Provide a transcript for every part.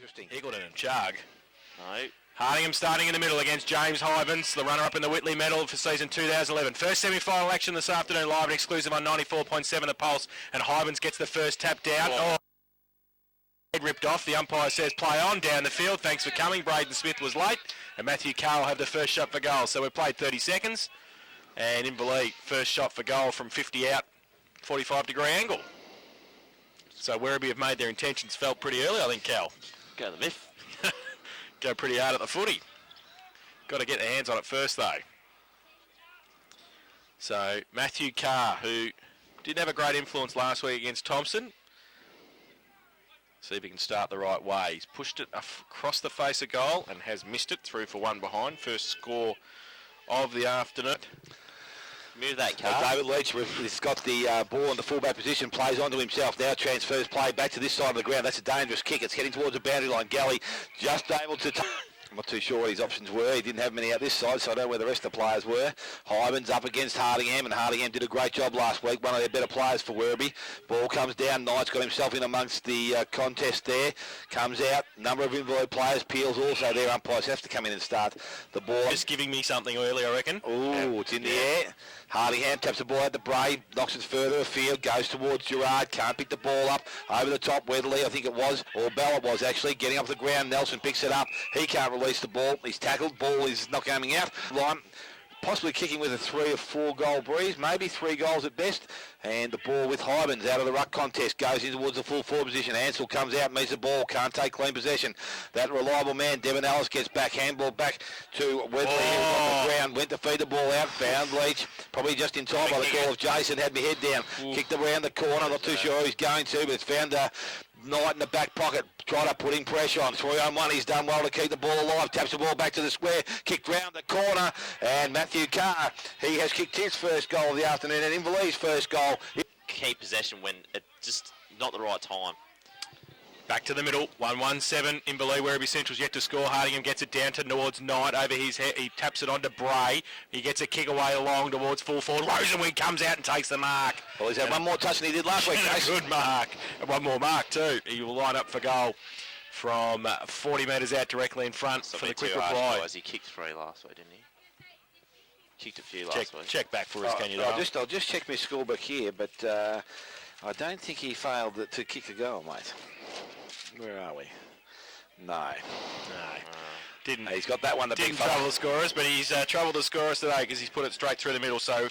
interesting. Eagleton and Chug. No. Hardingham starting in the middle against James Hybans, the runner-up in the Whitley medal for season 2011. First semi-final action this afternoon, live and exclusive on 94.7 The Pulse, and Hybans gets the first tap down. Oh. Ripped off. The umpire says play on down the field. Thanks for coming. Braden Smith was late, and Matthew Carr will have the first shot for goal. So we've played 30 seconds, and Inverleigh first shot for goal from 50 out, 45-degree angle. So Werribee have made their intentions felt pretty early, I think, Cal. Go the miff. Go pretty hard at the footy. Got to get their hands on it first, though. So Matthew Carr, who didn't have a great influence last week against Thompson. See if he can start the right way. He's pushed it across the face of goal and has missed it, through for one behind. First score of the afternoon. Move that car. David Leach has got the ball in the fullback position, plays onto himself, now transfers play back to this side of the ground. That's a dangerous kick. It's heading towards the boundary line. Galley just able to... I'm not too sure what his options were. He didn't have many out this side, so I don't know where the rest of the players were. Hybans up against Hardingham, and Hardingham did a great job last week. One of their better players for Werribee. Ball comes down. Knight's got himself in amongst the contest there. Comes out. Number of Inverleigh players. Peel's also there. Umpires have to come in and start the ball. Just giving me something early, I reckon. Ooh, it's in the air. Hardingham taps the ball out to Bray, knocks it further afield, goes towards Gerard, can't pick the ball up, over the top, Wedley, I think it was, or Bell it was actually, getting off the ground, Nelson picks it up, he can't release the ball, he's tackled, ball is not coming out, line, possibly kicking with a 3 or 4 goal breeze, maybe 3 goals at best, and the ball with Hybans out of the ruck contest, goes in towards the full forward position. Ansell comes out, meets the ball, can't take clean possession. That reliable man, Devon Ellis, gets back, handball back to Wedley, on the ground, went to feed the ball out, found Leach, probably just in time by the call of Jason, had me head down, kicked around the corner, not too sure who he's going to, but it's found Knight in the back pocket, tried to put in pressure on. 3-on-1, he's done well to keep the ball alive, taps the ball back to the square, kicked round the corner, and Matthew Carr, he has kicked his first goal of the afternoon, and Inverleigh's first goal. Keep possession when it's just not the right time. Back to the middle, 1-1-7, Inverleigh, Werribee Central's yet to score. Hardingham gets it down towards Knight, over his head, he taps it on to Bray. He gets a kick away along towards full forward. Rosenwing comes out and takes the mark. Well, he's had one more touch than he did last week, Jason. Good mark. And one more mark too. He will line up for goal from 40 metres out directly in front for the quick reply. He kicked 3 last week, didn't he? Kicked a few last week. Check back for us, can you? I'll just check my scorebook here, but I don't think he failed to kick a goal, mate. Where are we? No. Didn't. He's got that one. Didn't trouble the scorers, but he's troubled the scorers today because he's put it straight through the middle. So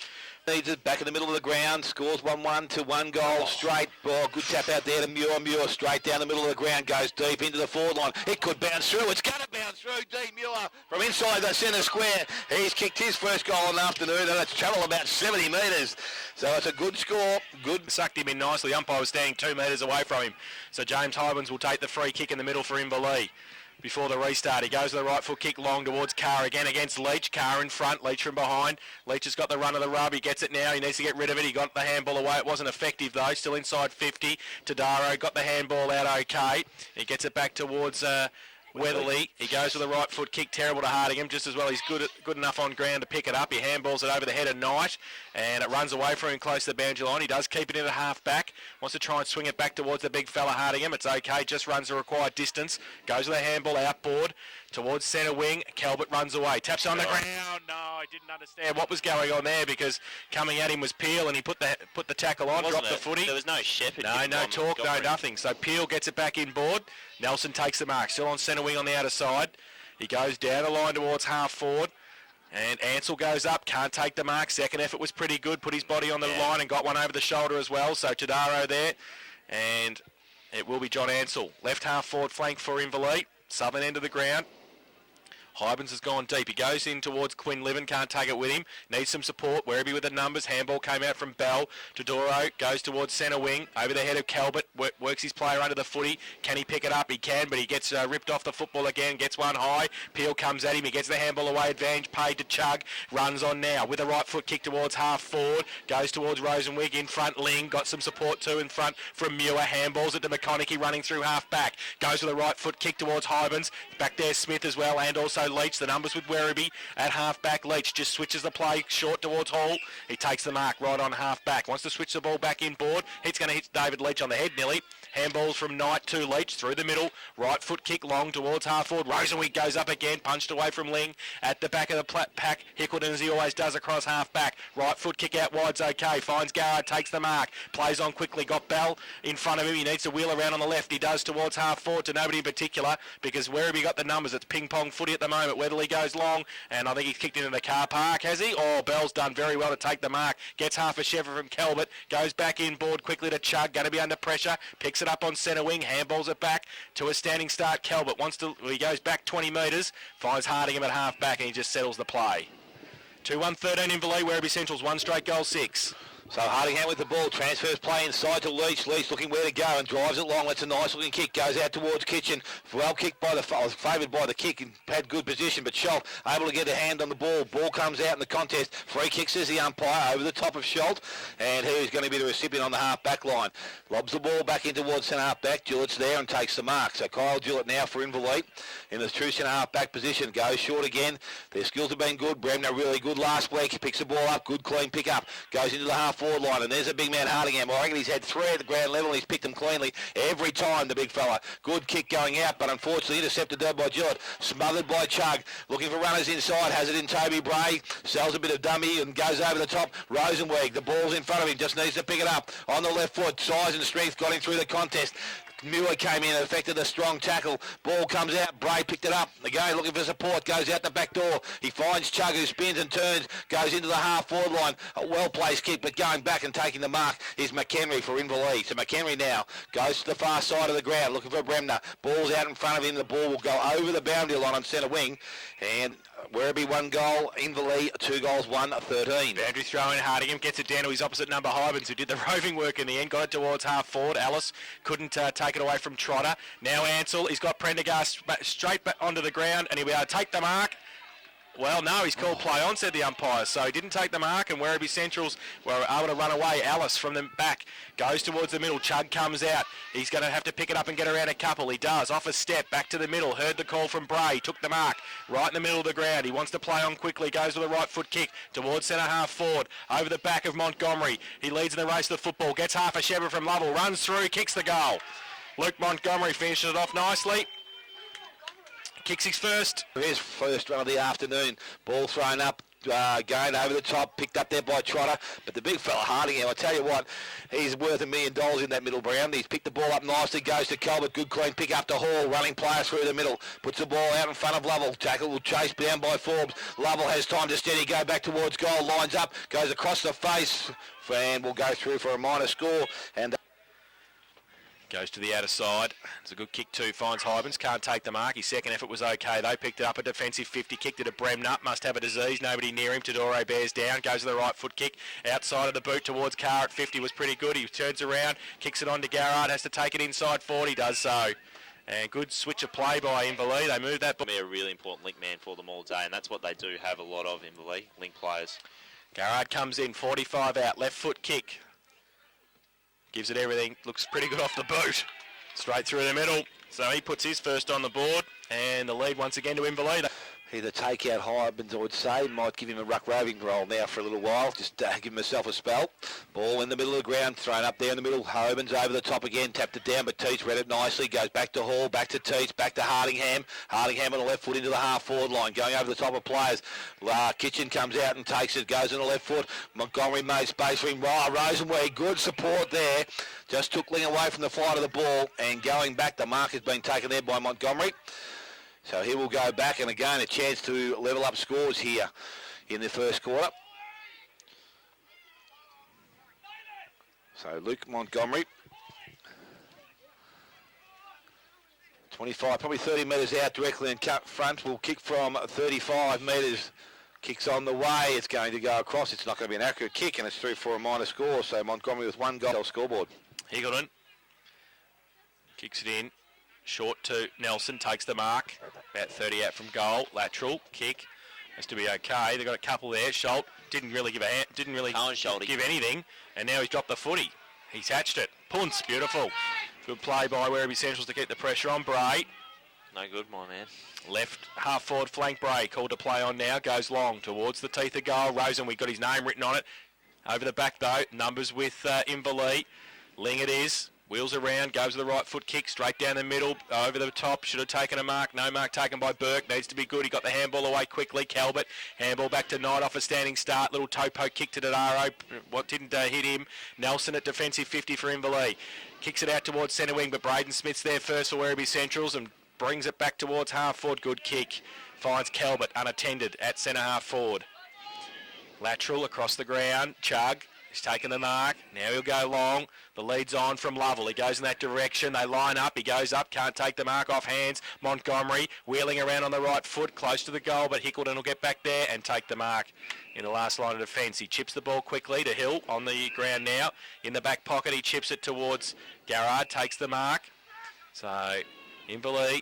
needs it back in the middle of the ground. Scores 1-1 to 1 goal straight. Oh, good tap out there to Muir. Muir straight down the middle of the ground, goes deep into the forward line. It could bounce through. It's going to bounce through. D. Muir from inside the centre square. He's kicked his first goal in the afternoon, and it's travelled about 70 metres. So it's a good score. Good. Sucked him in nicely. The umpire was standing 2 metres away from him. So James Hybans will take the free kick in the middle for Inverleigh. Before the restart, he goes to the right foot kick long towards Carr again against Leach. Carr in front, Leach from behind. Leach has got the run of the rub. He gets it now. He needs to get rid of it. He got the handball away. It wasn't effective though. Still inside 50. Tadaro got the handball out okay. He gets it back towards Weatherly. He goes with the right foot kick, terrible to Hardingham. Just as well, he's good enough on ground to pick it up. He handballs it over the head of Knight, and it runs away from him close to the boundary line. He does keep it in at half back. Wants to try and swing it back towards the big fella Hardingham. It's okay, just runs the required distance. Goes with the handball outboard towards centre wing. Calvert runs away. Taps on the ground. No, I didn't understand what was going on there because coming at him was Peel, and he put the tackle on, dropped the footy. There was no Shepherd. No talk, no nothing. So Peel gets it back inboard. Nelson takes the mark, still on centre wing on the outer side. He goes down the line towards half forward. And Ansell goes up, can't take the mark. Second effort was pretty good, put his body on the line and got one over the shoulder as well. So Tadaro there, and it will be John Ansell. Left half forward flank for Inverleigh, southern end of the ground. Hybans has gone deep. He goes in towards Quinlivan, can't take it with him. Needs some support. Werribee with the numbers. Handball came out from Bell. Tadoro goes towards centre wing. Over the head of Calvert. Works his player under the footy. Can he pick it up? He can, but he gets ripped off the football again. Gets one high. Peel comes at him. He gets the handball away. Advantage paid to Chug. Runs on now with a right foot kick towards half forward. Goes towards Rosenwig. In front, Ling. Got some support too in front from Muir. Handballs it to McConaughey running through half back. Goes with a right foot kick towards Hybans. Back there Smith as well, and also Leach. The numbers with Werribee at half back. Leach just switches the play short towards Hall. He takes the mark right on half back. Wants to switch the ball back inboard. He's going to hit David Leach on the head nearly. Handballs from Knight to Leach through the middle. Right foot kick long towards half forward. Rosenweek goes up again, punched away from Ling. At the back of the pack, Hickleton, as he always does, across half back. Right foot kick out wide's okay. Finds Garrard, takes the mark. Plays on quickly. Got Bell in front of him. He needs to wheel around on the left. He does towards half forward to nobody in particular because Werribee got the numbers. It's ping-pong footy at the moment. Weatherly goes long, and I think he's kicked into the car park, has he? Oh, Bell's done very well to take the mark. Gets half a Sheffer from Calvert. Goes back inboard quickly to Chug. Going to be under pressure. Picks it up on centre wing. Handballs it back to a standing start. Calvert he goes back 20 metres. Finds Hardingham at half back, and he just settles the play. 2-1-13 Inverleigh. Werribee Central's 1 straight goal 6. So Hardingham with the ball, transfers play inside to Leach. Leach looking where to go and drives it long. That's a nice looking kick. Goes out towards Kitchen. Well kicked by favoured by the kick and had good position, but Schultz able to get a hand on the ball. Ball comes out in the contest. Free kick says the umpire over the top of Schultz, and who's going to be the recipient on the half back line. Lobs the ball back in towards centre half back. Gillett's there and takes the mark. So Kyle Gillett now for Inverleigh in the true centre half back position. Goes short again. Their skills have been good. Bremner really good last week. He picks the ball up. Good clean pick up. Goes into the half forward line, and there's a big man Hardingham. I reckon he's had 3 at the ground level. He's picked them cleanly every time, the big fella. Good kick going out, but unfortunately intercepted there by Gillett. Smothered by Chug. Looking for runners inside. Has it in Toby Bray. Sells a bit of dummy and goes over the top. Rosenweig. The ball's in front of him. Just needs to pick it up on the left foot. Size and strength got him through the contest. Muir came in and affected a strong tackle. Ball comes out. Bray picked it up. Again looking for support. Goes out the back door. He finds Chug, who spins and turns. Goes into the half forward line. A well-placed kick, but going back and taking the mark is McHenry for Inverleigh. So McHenry now goes to the far side of the ground looking for Bremner. Ball's out in front of him. The ball will go over the boundary line on centre wing. And Werribee 1 goal, Inverleigh 2 goals, 1-13. Boundary throw in. Hardingham gets it down to his opposite number, Hybens, who did the roving work in the end. Got it towards half forward. Alice couldn't take it away from Trotter. Now Ansell, he's got Prendergast straight back onto the ground, and he'll be able to take the mark. Well, no, he's called play on, said the umpire. So he didn't take the mark, and Werribee Centrals were able to run away. Alice from the back goes towards the middle. Chug comes out. He's going to have to pick it up and get around a couple. He does. Off a step, back to the middle. Heard the call from Bray. Took the mark right in the middle of the ground. He wants to play on quickly. Goes with a right foot kick towards centre half forward. Over the back of Montgomery. He leads in the race to the football. Gets half a Shepard from Lovell. Runs through. Kicks the goal. Luke Montgomery finishes it off nicely. Kicks his first. His first run of the afternoon. Ball thrown up, going over the top, picked up there by Trotter. But the big fella, Hardingham, I tell you what, he's worth $1 million in that middle ground. He's picked the ball up nicely, goes to Calvert, good clean pick up to Hall, running player through the middle. Puts the ball out in front of Lovell. Tackle will chase down by Forbes. Lovell has time to steady, go back towards goal, lines up, goes across the face, and will go through for a minor score. And goes to the outer side. It's a good kick too. Finds Hybens. Can't take the mark. His second effort was okay. They picked it up. A defensive 50. Kicked it to Bremner. Must have a disease. Nobody near him. Tadore bears down. Goes to the right foot kick. Outside of the boot towards Carr at 50 was pretty good. He turns around. Kicks it on to Garrard. Has to take it inside 40. Does so. And good switch of play by Inverleigh. They moved that. Be a really important link man for them all day, and that's what they do have a lot of, Inverleigh, link players. Garrard comes in. 45 out. Left foot kick. Gives it everything. Looks pretty good off the boot. Straight through the middle. So he puts his first on the board. And the lead once again to Inverleigh. either take out Hybens, I would say, might give him a ruck roving role now for a little while, just give himself a spell. Ball in the middle of the ground, thrown up there in the middle. Hybens over the top again, tapped it down, but Teets read it nicely, goes back to Hall, back to Teets, back to Hardingham. Hardingham on the left foot into the half-forward line, going over the top of players. Kitchen comes out and takes it, goes on the left foot. Montgomery made space for him. Rosenweig, good support there. Just took Ling away from the flight of the ball, and going back, the mark has been taken there by Montgomery. So he will go back, and again a chance to level up scores here in the first quarter. So Luke Montgomery, 25, probably 30 metres out directly in cut front, will kick from 35 metres. Kicks on the way, it's going to go across. It's not going to be an accurate kick, and it's through for a minor score. So Montgomery with one goal scoreboard. Higgleton kicks it in. Short to Nelson, takes the mark. About 30 out from goal. Lateral kick. Has to be okay. They've got a couple there. Schultz didn't really give give anything, and now he's dropped the footy. He's hatched it. Punts, beautiful. Good play by Werribee Centrals to keep the pressure on. Bray. No good, my man. Left half forward flank. Bray called to play on now. Goes long towards the teeth of goal. Rosenweig got his name written on it. Over the back though. Numbers with Inverleigh. Ling it is. Wheels around, goes with the right foot kick, straight down the middle, over the top. Should have taken a mark. No mark taken by Burke. Needs to be good. He got the handball away quickly. Calvert, handball back to Knight off a standing start. Little toe poke kick to Dodaro. What didn't hit him. Nelson at defensive 50 for Inverleigh. Kicks it out towards centre wing, but Braden Smith's there first for Werribee Centrals and brings it back towards half forward. Good kick. Finds Calvert unattended at centre half forward. Lateral across the ground. Chug. He's taken the mark. Now he'll go long. The lead's on from Lovell. He goes in that direction. They line up. He goes up. Can't take the mark off hands. Montgomery wheeling around on the right foot, close to the goal, but Hickleton will get back there and take the mark in the last line of defence. He chips the ball quickly to Hill on the ground now. In the back pocket, he chips it towards Garrard. Takes the mark. So Inverleigh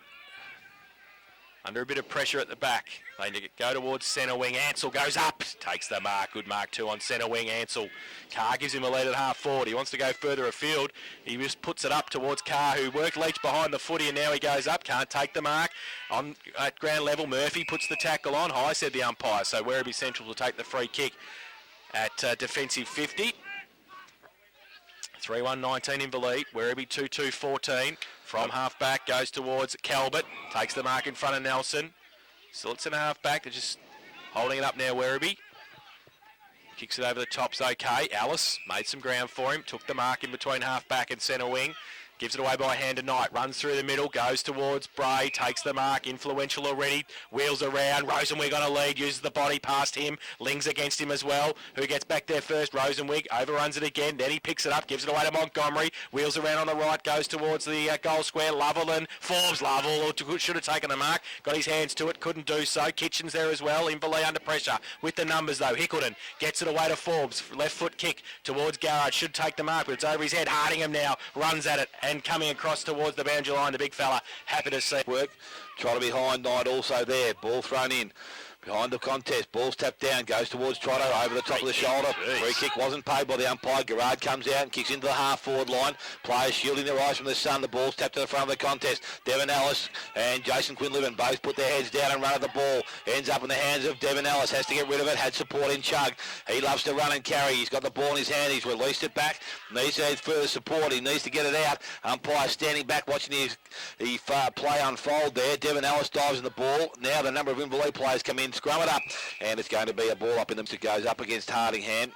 under a bit of pressure at the back. They go towards centre wing. Ansell goes up. Takes the mark. Good mark too on centre wing. Ansell. Carr gives him a lead at half forward. He wants to go further afield. He just puts it up towards Carr, who worked Leach behind the footy, and now he goes up. Can't take the mark. On at ground level, Murphy puts the tackle on. High, said the umpire. So Werribee Central will take the free kick at defensive 50. 3-1-19 Inverleigh. Werribee 2-2-14. From half back, goes towards Calvert. Takes the mark in front of Nelson. Still it's in a half back. They're just holding it up now, Werribee. Kicks it over the top's okay. Alice made some ground for him. Took the mark in between half back and centre wing. Gives it away by hand to Knight. Runs through the middle. Goes towards Bray. Takes the mark. Influential already. Wheels around. Rosenwig on a lead. Uses the body past him. Lings against him as well. Who gets back there first? Rosenwig. Overruns it again. Then he picks it up. Gives it away to Montgomery. Wheels around on the right. Goes towards the goal square. Lovell and Forbes. Lovell should have taken the mark. Got his hands to it. Couldn't do so. Kitchen's there as well. Inverleigh under pressure with the numbers though. Hickleton gets it away to Forbes. Left foot kick towards Garrard. Should take the mark, but it's over his head. Hardingham now runs at it and coming across towards the boundary line. The big fella. Happy to see work. Trotter behind Knight also there. Ball thrown in. Behind the contest, ball's tapped down, goes towards Trotter, over the top of the shoulder. Free kick wasn't paid by the umpire. Garrard comes out and kicks into the half-forward line. Players shielding their eyes from the sun. The ball's tapped to the front of the contest. Devon Ellis and Jason Quinlivan both put their heads down and run at the ball. Ends up in the hands of Devon Ellis. Has to get rid of it. Had support in Chug. He loves to run and carry. He's got the ball in his hand. He's released it back. Needs to have further support. He needs to get it out. Umpire standing back watching his play unfold there. Devon Ellis dives in the ball. Now the number of Inverleigh players come in, scrum it up, and it's going to be a ball up in them. It goes up against Hardingham.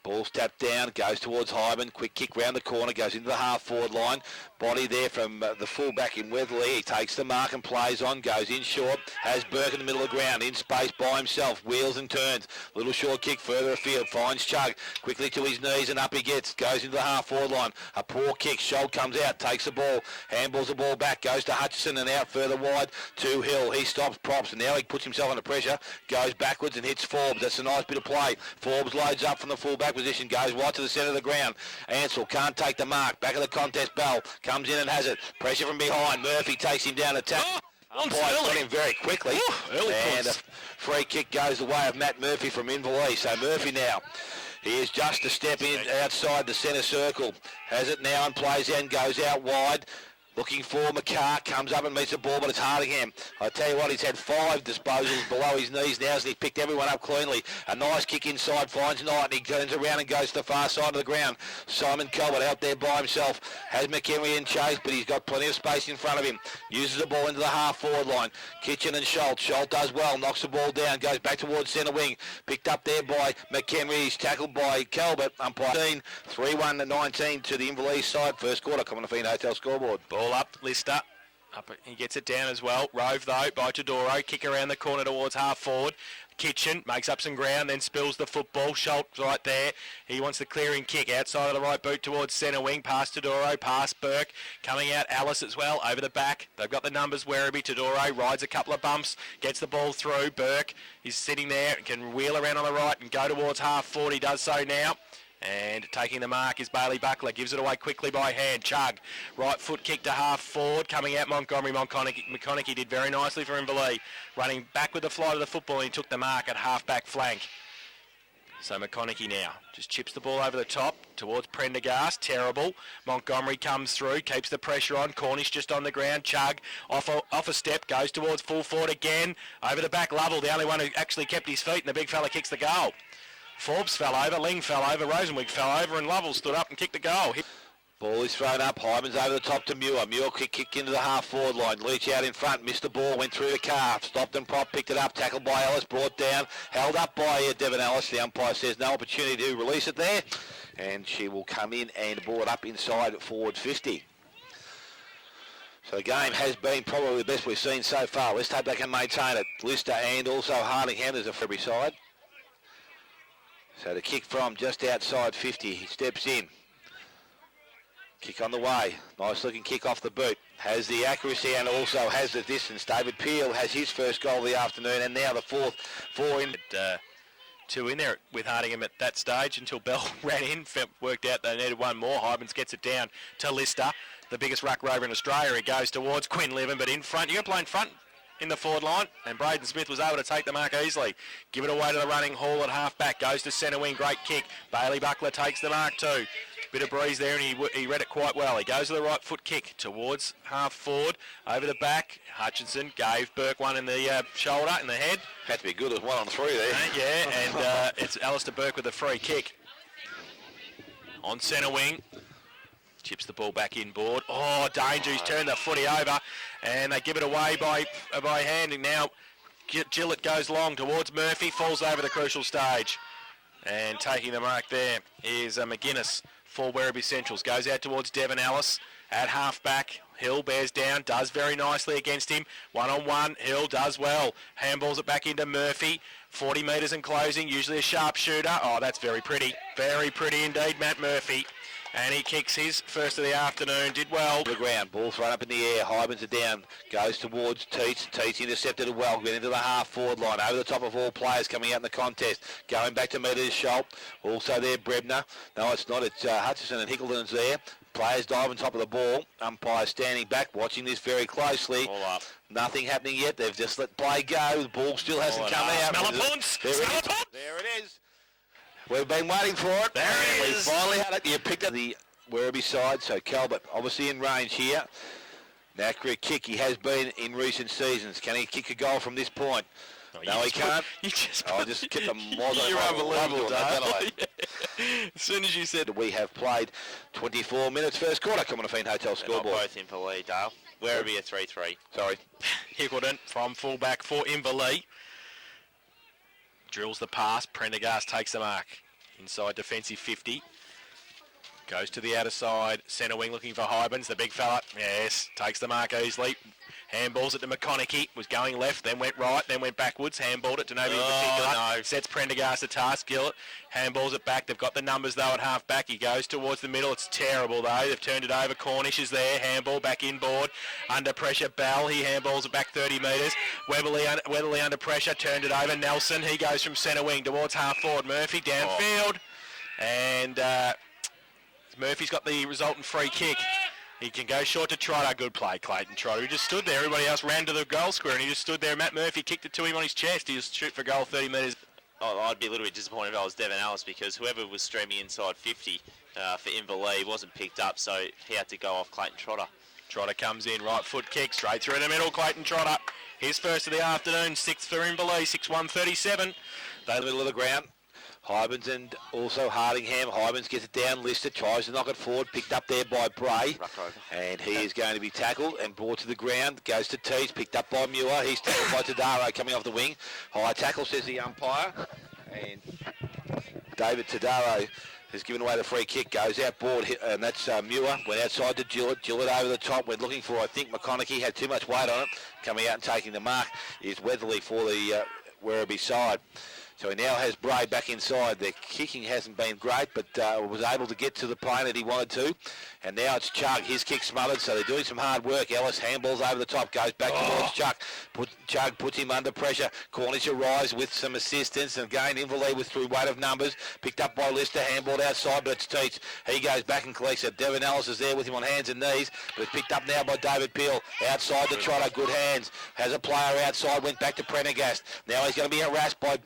Ball's tapped down, goes towards Hyman. Quick kick round the corner, goes into the half-forward line. Body there from the full-back in Werribee. He takes the mark and plays on, goes in short. Has Burke in the middle of the ground, in space by himself. Wheels and turns. Little short kick further afield. Finds Chug. Quickly to his knees and up he gets. Goes into the half-forward line. A poor kick. Scholl comes out, takes the ball. Handballs the ball back. Goes to Hutchison and out further wide to Hill. He stops props and now he puts himself under pressure. Goes backwards and hits Forbes. That's a nice bit of play. Forbes loads up from the full-back position. Goes right to the centre of the ground. Ansell can't take the mark. Back of the contest. Bell comes in and has it. Pressure from behind. Murphy takes him down the tap. Umpire got him very quickly. And a free kick goes the way of Matt Murphy from Inverleigh. So Murphy now, he is just a step in outside the centre circle. Has it now and plays in, goes out wide. Looking for McCarr, comes up and meets the ball, but it's Hardingham. I tell you what, he's had 5 disposals below his knees now, and he's picked everyone up cleanly. A nice kick inside, finds Knight, and he turns around and goes to the far side of the ground. Simon Calvert out there by himself. Has McHenry in chase, but he's got plenty of space in front of him. Uses the ball into the half-forward line. Kitchen and Schultz. Schultz does well, knocks the ball down, goes back towards centre wing. Picked up there by McHenry. He's tackled by Calvert. Umpire 3-1-19 to the Inverleigh side. First quarter, coming to Fiend Hotel scoreboard. Ball up, Lister. Up, he gets it down as well. Rove though by Todoro. Kick around the corner towards half forward. Kitchen makes up some ground, then spills the football. Schultz right there. He wants the clearing kick outside of the right boot towards centre wing. Past Todoro, past Burke. Coming out Alice as well over the back. They've got the numbers. Werribee. Todoro rides a couple of bumps. Gets the ball through. Burke is sitting there. Can wheel around on the right and go towards half forward. He does so now. And taking the mark is Bailey Buckler. Gives it away quickly by hand. Chug. Right foot kick to half forward. Coming out Montgomery. McConaughey did very nicely for Inverleigh. Running back with the flight of the football. And he took the mark at half back flank. So McConaughey now just chips the ball over the top towards Prendergast. Terrible. Montgomery comes through. Keeps the pressure on. Cornish just on the ground. Chug off a step. Goes towards full forward again. Over the back. Lovell, the only one who actually kept his feet. And the big fella kicks the goal. Forbes fell over, Ling fell over, Rosenwig fell over, and Lovell stood up and kicked the goal. Ball is thrown up. Hyman's over the top to Muir. Muir kick into the half-forward line. Leach out in front. Missed the ball. Went through the calf. Stopped and prop. Picked it up. Tackled by Ellis. Brought down. Held up by Devon Ellis. The umpire says no opportunity to release it there. And she will come in and brought up inside forward 50. So the game has been probably the best we've seen so far. Let's hope they can maintain it. Lister and also Hardingham. There's a Werribee side. So the kick from just outside 50. He steps in. Kick on the way. Nice looking kick off the boot. Has the accuracy and also has the distance. David Peel has his first goal of the afternoon and now the fourth. Four in. Two in there with Hardingham at that stage until Bell ran in. Worked out they needed one more. Hybens gets it down to Lister, the biggest ruck rover in Australia. He goes towards Quinlivan, but in front. You're going to play in front in the forward line, and Braden Smith was able to take the mark easily. Give it away to the running Hall at half-back. Goes to centre wing. Great kick. Bailey Buckler takes the mark too. Bit of breeze there, and he read it quite well. He goes to the right foot kick towards half forward, over the back. Hutchinson gave Burke one in the shoulder, in the head. Had to be good as 1 on 3 there. Yeah, and it's Alistair Burke with a free kick. On centre wing. Chips the ball back inboard. Oh, danger. He's turned the footy over, and they give it away by hand. And now Gillett goes long towards Murphy, falls over the crucial stage. And taking the mark there is McGuinness for Werribee Centrals. Goes out towards Devon Ellis at half-back. Hill bears down, does very nicely against him. One-on-one, Hill does well. Handballs it back into Murphy. 40 metres and closing, usually a sharpshooter. Oh, that's very pretty. Very pretty indeed, Matt Murphy. And he kicks his first of the afternoon. Did well. The ground, ball thrown up in the air. Hybens are down. Goes towards Teets. Teets intercepted it well. Went into the half-forward line. Over the top of all players coming out in the contest. Going back to meet his Schultz. Also there, Brebner. No, it's not. It's Hutchison and Hickleton's there. Players dive on top of the ball. Umpire standing back, watching this very closely. All up. Nothing happening yet. They've just let play go. The ball still hasn't come out. Smell a punch! Smell a punch! There it is. We've been waiting for it. There it We is. finally had it. You picked up the Werribee side, so Calvert obviously in range here. An accurate kick. He has been in recent seasons. Can he kick a goal from this point? No, he can't. You just I just kept them. You're unbelievable, Dale. As soon as you said We have played 24 minutes. First quarter. Come on, a Hotel They're not scoreboard. both Inverleigh, Dale. Werribee a 3-3. Sorry. Hickleton from fullback for Inverleigh. Drills the pass. Prendergast takes the mark. Inside defensive 50. Goes to the outer side. Centre wing looking for Hybens. The big fella. Yes. Takes the mark easily. Handballs it to McConaughey. Was going left, then went right, then went backwards. Handballed it to nobody in particular. No. Sets Prendergast a task. Gillett handballs it back. They've got the numbers though at half back. He goes towards the middle. It's terrible though. They've turned it over. Cornish is there. Handball back inboard. Under pressure. Bell. He handballs it back 30 metres. Weatherly under pressure. Turned it over. Nelson. He goes from centre wing towards half forward. Murphy downfield. And Murphy's got the resultant free kick. He can go short to Trotter. Good play, Clayton Trotter. He just stood there. Everybody else ran to the goal square, and he just stood there. Matt Murphy kicked it to him on his chest. He just shoot for goal 30 metres. Oh, I'd be a little bit disappointed if I was Devon Ellis because whoever was streaming inside 50 for Inverleigh wasn't picked up, so he had to go off Clayton Trotter. Trotter comes in, right foot kick, straight through the middle. Clayton Trotter, his first of the afternoon, sixth for Inverleigh, 6-1-37. They in the middle of the ground. Hybens and also Hardingham. Hybens gets it down, listed, tries to knock it forward, picked up there by Bray. And he is going to be tackled and brought to the ground. Goes to Tees, picked up by Muir. He's tackled by Tadaro coming off the wing. High tackle, says the umpire. And David Tadaro has given away the free kick, goes out board, and that's Muir. Went outside to Gillett. Gillett over the top. We're looking for, I think, McConaughey had too much weight on it. Coming out and taking the mark is Weatherly for the Werribee side. So he now has Bray back inside. The kicking hasn't been great, but was able to get to the plane that he wanted to. And now it's Chug. His kick smothered, so they're doing some hard work. Ellis handballs over the top, goes back towards Chuck. Chug puts him under pressure. Cornish arrives with some assistance, and again Inverleigh with through weight of numbers. Picked up by Lister, handballed outside, but it's Teets. He goes back and collects it. Devon Ellis is there with him on hands and knees, but it's picked up now by David Peel. Outside the Trotter, good hands. Has a player outside, went back to Prendergast. Now he's going to be harassed by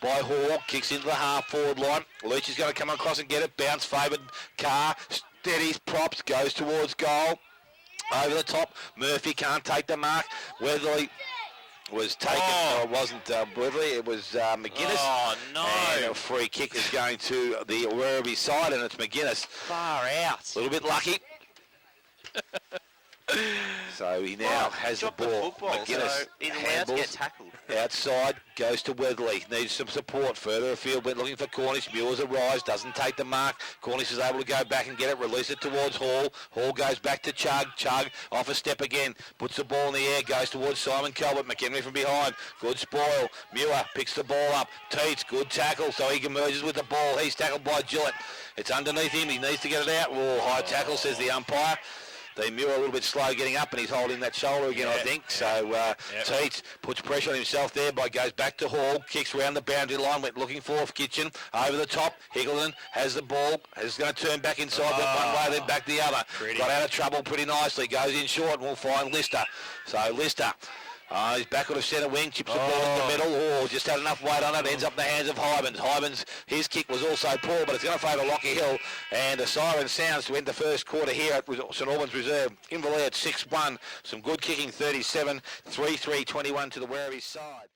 Hall. Kicks into the half-forward line. Leach is going to come across and get it. Bounce favoured. Carr steadies, props, goes towards goal. Over the top. Murphy can't take the mark. Weatherly was taken. Oh. No, it wasn't Werribee. It was McGuinness. Oh, no. And a free kick is going to the Werribee side, and it's McGuinness. Far out. A little bit lucky. So he now has the dropped ball. football, McGuinness so he's allowed to get handballs. tackled. Outside, goes to Werribee. Needs some support. Further afield, went looking for Cornish. Muir's a rise, doesn't take the mark. Cornish is able to go back and get it, release it towards Hall. Hall goes back to Chug. Chug off a step again, puts the ball in the air, goes towards Simon Calvert. McHenry from behind. Good spoil. Muir picks the ball up. Teets, good tackle, so he emerges with the ball. He's tackled by Gillett. It's underneath him. He needs to get it out. Oh, high tackle, says the umpire. The Muir a little bit slow getting up, and he's holding that shoulder again, I think. So Teets puts pressure on himself there, but goes back to Hall, kicks round the boundary line, went looking for Kitchen, over the top. Higgleton has the ball, is going to turn back inside, went one way, then back the other. Pretty. Got out of trouble pretty nicely, goes in short, and we'll find Lister. So Lister. He's back on the centre wing, chips the ball in the middle. Oh, just had enough weight on it, ends up in the hands of Hybens. Hybens, his kick was also poor, but it's going to favour Lockie Hill. And a siren sounds to end the first quarter here at St Albans Reserve. Inverleigh at 6-1. Some good kicking, 37, 3-3, 21 to the Werribee side.